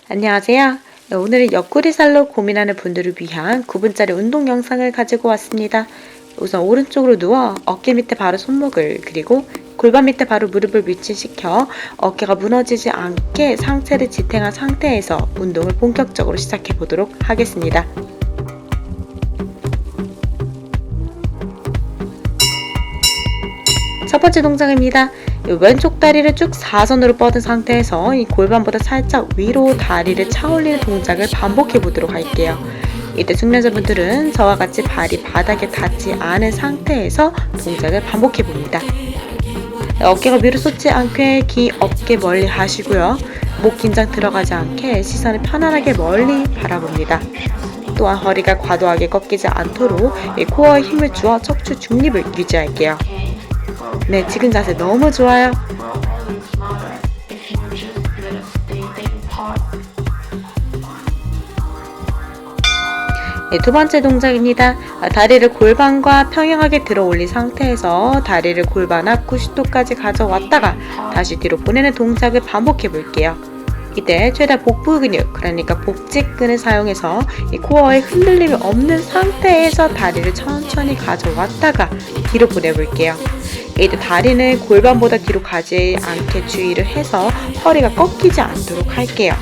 안녕하세요. 네, 오늘은 옆구리살로 고민하는 분들을 위한 9분짜리 운동 영상을 가지고 왔습니다. 우선 오른쪽으로 누워 어깨 밑에 바로 손목을 그리고 골반 밑에 바로 무릎을 위치시켜 어깨가 무너지지 않게 상체를 지탱한 상태에서 운동을 본격적으로 시작해 보도록 하겠습니다. 첫 번째 동작입니다. 왼쪽 다리를 쭉 사선으로 뻗은 상태에서 이 골반보다 살짝 위로 다리를 차올리는 동작을 반복해 보도록 할게요. 이때 숙련자분들은 저와 같이 발이 바닥에 닿지 않은 상태에서 동작을 반복해 봅니다. 어깨가 위로 솟지 않게 귀, 어깨 멀리 하시고요. 목 긴장 들어가지 않게 시선을 편안하게 멀리 바라봅니다. 또한 허리가 과도하게 꺾이지 않도록 코어에 힘을 주어 척추 중립을 유지할게요. 네, 지금 자세 너무 좋아요. 네, 두 번째 동작입니다. 다리를 골반과 평행하게 들어 올린 상태에서 다리를 골반 앞 90도까지 가져왔다가 다시 뒤로 보내는 동작을 반복해 볼게요. 이때 최대 복부 근육, 그러니까 복직근을 사용해서 이 코어에 흔들림이 없는 상태에서 다리를 천천히 가져왔다가 뒤로 보내볼게요. 이때 다리는 골반보다 뒤로 가지 않게 주의를 해서 허리가 꺾이지 않도록 할게요.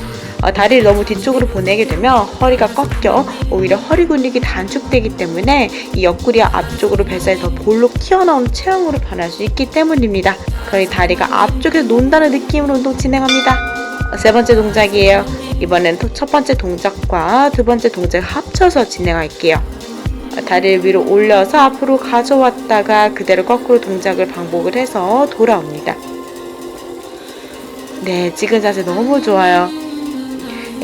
다리를 너무 뒤쪽으로 보내게 되면 허리가 꺾여 오히려 허리 근육이 단축되기 때문에 이 옆구리 앞쪽으로 뱃살이 더 볼록 튀어나오는 체형으로 변할 수 있기 때문입니다. 그러니 다리가 앞쪽에서 논다는 느낌으로 운동 진행합니다. 세 번째 동작이에요. 이번엔 첫 번째 동작과 두 번째 동작을 합쳐서 진행할게요. 다리를 위로 올려서 앞으로 가져왔다가 그대로 거꾸로 동작을 반복을 해서 돌아옵니다. 네, 지금 자세 너무 좋아요.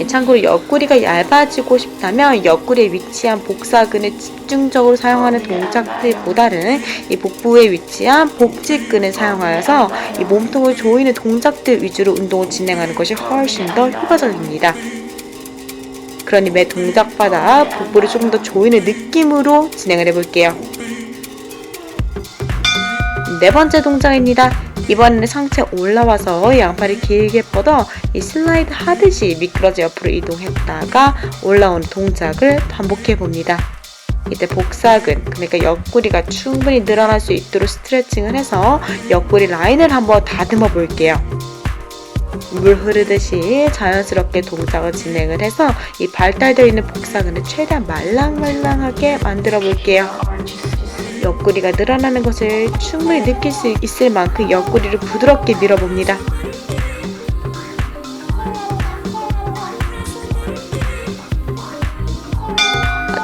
참고로 옆구리가 얇아지고 싶다면 옆구리에 위치한 복사근을 집중적으로 사용하는 동작들보다는 이 복부에 위치한 복직근을 사용하여서 이 몸통을 조이는 동작들 위주로 운동을 진행하는 것이 훨씬 더 효과적입니다. 그러니 매 동작마다 복부를 조금 더 조이는 느낌으로 진행을 해볼게요. 네 번째 동작입니다. 이번에는 상체 올라와서 양팔을 길게 뻗어 이 슬라이드 하듯이 미끄러져 옆으로 이동했다가 올라오는 동작을 반복해 봅니다. 이때 복사근, 그러니까 옆구리가 충분히 늘어날 수 있도록 스트레칭을 해서 옆구리 라인을 한번 다듬어 볼게요. 물 흐르듯이 자연스럽게 동작을 진행을 해서 이 발달되어 있는 복사근을 최대한 말랑말랑하게 만들어 볼게요. 옆구리가 늘어나는 것을 충분히 느낄 수 있을 만큼 옆구리를 부드럽게 밀어봅니다.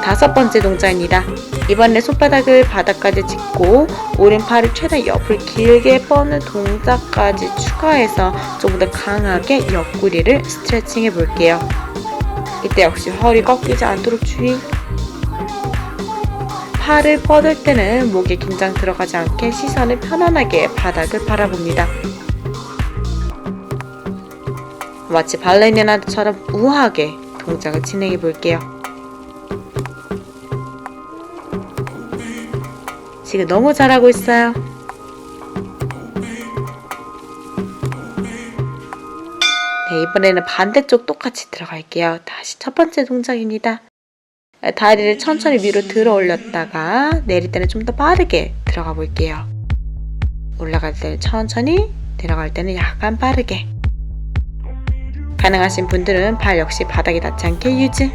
다섯 번째 동작입니다. 이번에 손바닥을 바닥까지 짚고 오른팔을 최대한 옆을 길게 뻗는 동작까지 추가해서 조금 더 강하게 옆구리를 스트레칭 해볼게요. 이때 역시 허리 꺾이지 않도록 주의. 팔을 뻗을 때는 목에 긴장 들어가지 않게 시선을 편안하게 바닥을 바라봅니다. 마치 발레리나처럼 우아하게 동작을 진행해 볼게요. 지금 너무 잘하고 있어요. 네, 이번에는 반대쪽 똑같이 들어갈게요. 다시 첫 번째 동작입니다. 다리를 천천히 위로 들어 올렸다가 내릴 때는 좀 더 빠르게 들어가 볼게요. 올라갈 때는 천천히, 내려갈 때는 약간 빠르게. 가능하신 분들은 발 역시 바닥에 닿지 않게 유지.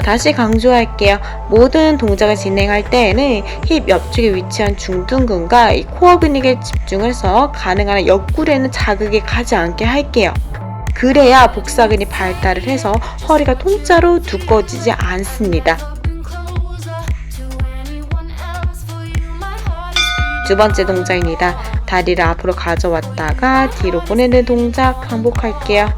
다시 강조할게요. 모든 동작을 진행할 때에는 힙 옆쪽에 위치한 중둔근과 이 코어 근육에 집중해서 가능한 한 옆구리에는 자극이 가지 않게 할게요. 그래야 복사근이 발달을 해서 허리가 통짜로 두꺼워지지 않습니다. 두 번째 동작입니다. 다리를 앞으로 가져왔다가 뒤로 보내는 동작 반복할게요.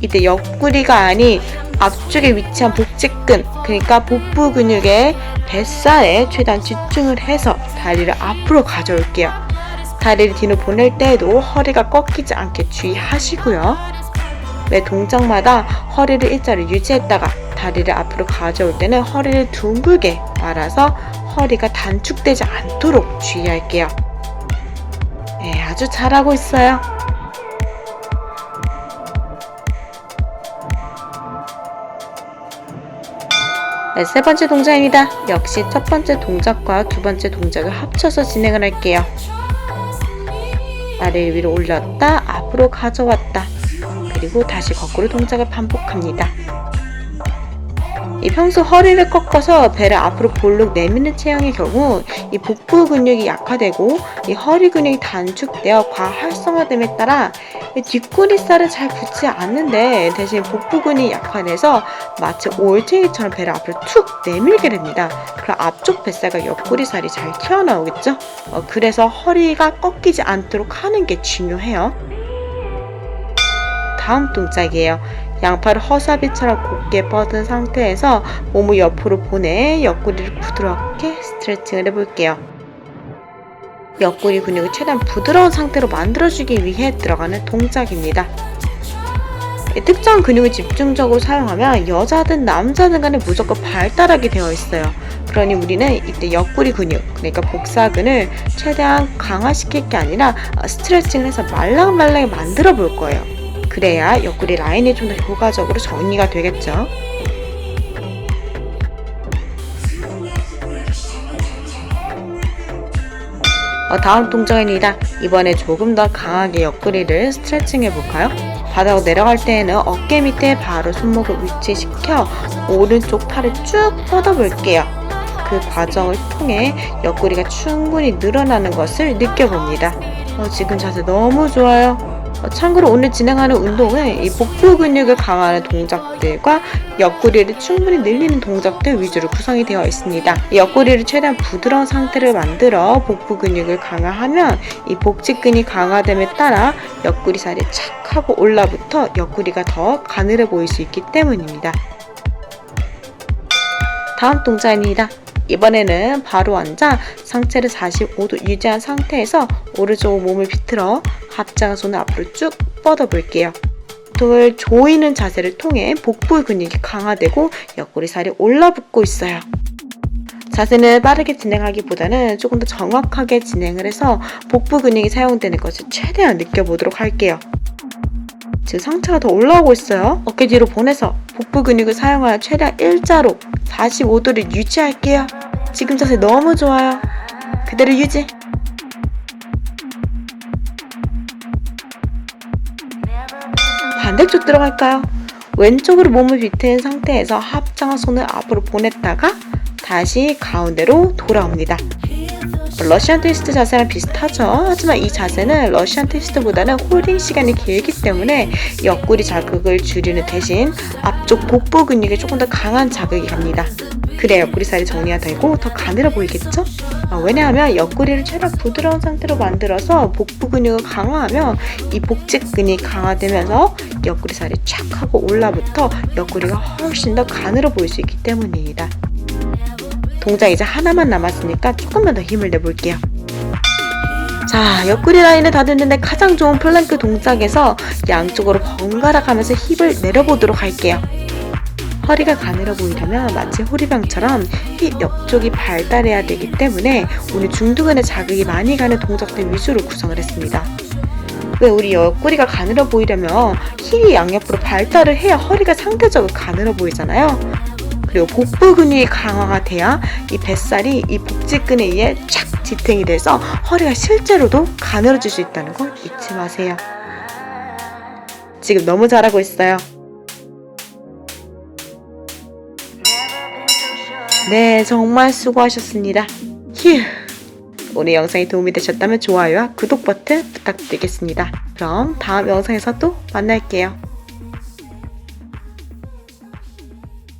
이때 옆구리가 아닌 앞쪽에 위치한 복직근, 그러니까 복부 근육의 뱃살에 최대한 집중을 해서 다리를 앞으로 가져올게요. 다리를 뒤로 보낼 때에도 허리가 꺾이지 않게 주의하시고요. 매 동작마다 허리를 일자로 유지했다가 다리를 앞으로 가져올 때는 허리를 둥글게 말아서 허리가 단축되지 않도록 주의할게요. 네, 아주 잘하고 있어요. 네, 세 번째 동작입니다. 역시 첫 번째 동작과 두 번째 동작을 합쳐서 진행을 할게요. 다리를 위로 올렸다, 앞으로 가져왔다. 그리고 다시 거꾸로 동작을 반복합니다. 이 평소 허리를 꺾어서 배를 앞으로 볼록 내미는 체형의 경우 이 복부 근육이 약화되고 이 허리 근육이 단축되어 과활성화됨에 따라 뒷구리살은 잘 붙지 않는데 대신 복부 근육이 약화돼서 마치 올챙이처럼 배를 앞으로 툭 내밀게 됩니다. 그럼 앞쪽 뱃살과 옆구리살이 잘 튀어나오겠죠? 그래서 허리가 꺾이지 않도록 하는 게 중요해요. 다음 동작이에요. 양팔을 허사비처럼 곧게 뻗은 상태에서 몸을 옆으로 보내 옆구리를 부드럽게 스트레칭을 해볼게요. 옆구리 근육을 최대한 부드러운 상태로 만들어주기 위해 들어가는 동작입니다. 특정 근육을 집중적으로 사용하면 여자든 남자든 간에 무조건 발달하게 되어 있어요. 그러니 우리는 이때 옆구리 근육, 그러니까 복사근을 최대한 강화시킬 게 아니라 스트레칭을 해서 말랑말랑하게 만들어 볼 거예요. 그래야 옆구리 라인이 좀 더 효과적으로 정리가 되겠죠. 다음 동작입니다. 이번에 조금 더 강하게 옆구리를 스트레칭 해볼까요? 바닥으로 내려갈 때에는 어깨 밑에 바로 손목을 위치시켜 오른쪽 팔을 쭉 뻗어볼게요. 그 과정을 통해 옆구리가 충분히 늘어나는 것을 느껴봅니다. 지금 자세 너무 좋아요. 참고로 오늘 진행하는 운동은 이 복부 근육을 강화하는 동작들과 옆구리를 충분히 늘리는 동작들 위주로 구성이 되어 있습니다. 이 옆구리를 최대한 부드러운 상태를 만들어 복부 근육을 강화하면 이 복직근이 강화됨에 따라 옆구리 살이 착 하고 올라붙어 옆구리가 더 가늘어 보일 수 있기 때문입니다. 다음 동작입니다. 이번에는 바로 앉아 상체를 45도 유지한 상태에서 오른쪽 몸을 비틀어 합장한 손을 앞으로 쭉 뻗어 볼게요. 등을 조이는 자세를 통해 복부 근육이 강화되고 옆구리 살이 올라붙고 있어요. 자세는 빠르게 진행하기보다는 조금 더 정확하게 진행을 해서 복부 근육이 사용되는 것을 최대한 느껴보도록 할게요. 지금 상체가 더 올라오고 있어요. 어깨 뒤로 보내서 복부 근육을 사용하여 최대한 일자로 45도를 유지할게요. 지금 자세 너무 좋아요. 그대로 유지. 반대쪽 들어갈까요? 왼쪽으로 몸을 비트는 상태에서 합장한 손을 앞으로 보냈다가 다시 가운데로 돌아옵니다. 러시안 트위스트 자세랑 비슷하죠. 하지만 이 자세는 러시안 트위스트보다는 홀딩 시간이 길기 때문에 옆구리 자극을 줄이는 대신 앞쪽 복부 근육에 조금 더 강한 자극이 갑니다. 그래야 옆구리 살이 정리가 되고 더 가늘어 보이겠죠? 왜냐하면 옆구리를 최대한 부드러운 상태로 만들어서 복부 근육을 강화하면 이 복직근이 강화되면서 옆구리 살이 촥 하고 올라붙어 옆구리가 훨씬 더 가늘어 보일 수 있기 때문입니다. 동작 이제 하나만 남았으니까 조금만 더 힘을 내볼게요. 자, 옆구리 라인을 다듬는데 가장 좋은 플랭크 동작에서 양쪽으로 번갈아 가면서 힙을 내려보도록 할게요. 허리가 가늘어 보이려면 마치 호리병처럼 힙 옆쪽이 발달해야 되기 때문에 오늘 중두근에 자극이 많이 가는 동작들 위주로 구성을 했습니다. 왜 우리 옆구리가 가늘어 보이려면 힙이 양옆으로 발달을 해야 허리가 상대적으로 가늘어 보이잖아요. 그리고 복부 근육이 강화가 돼야 이 뱃살이 이 복직근에 의해 착 지탱이 돼서 허리가 실제로도 가늘어질 수 있다는 걸 잊지 마세요. 지금 너무 잘하고 있어요. 네, 정말 수고하셨습니다. 휴. 오늘 영상이 도움이 되셨다면 좋아요와 구독 버튼 부탁드리겠습니다. 그럼 다음 영상에서 또 만날게요.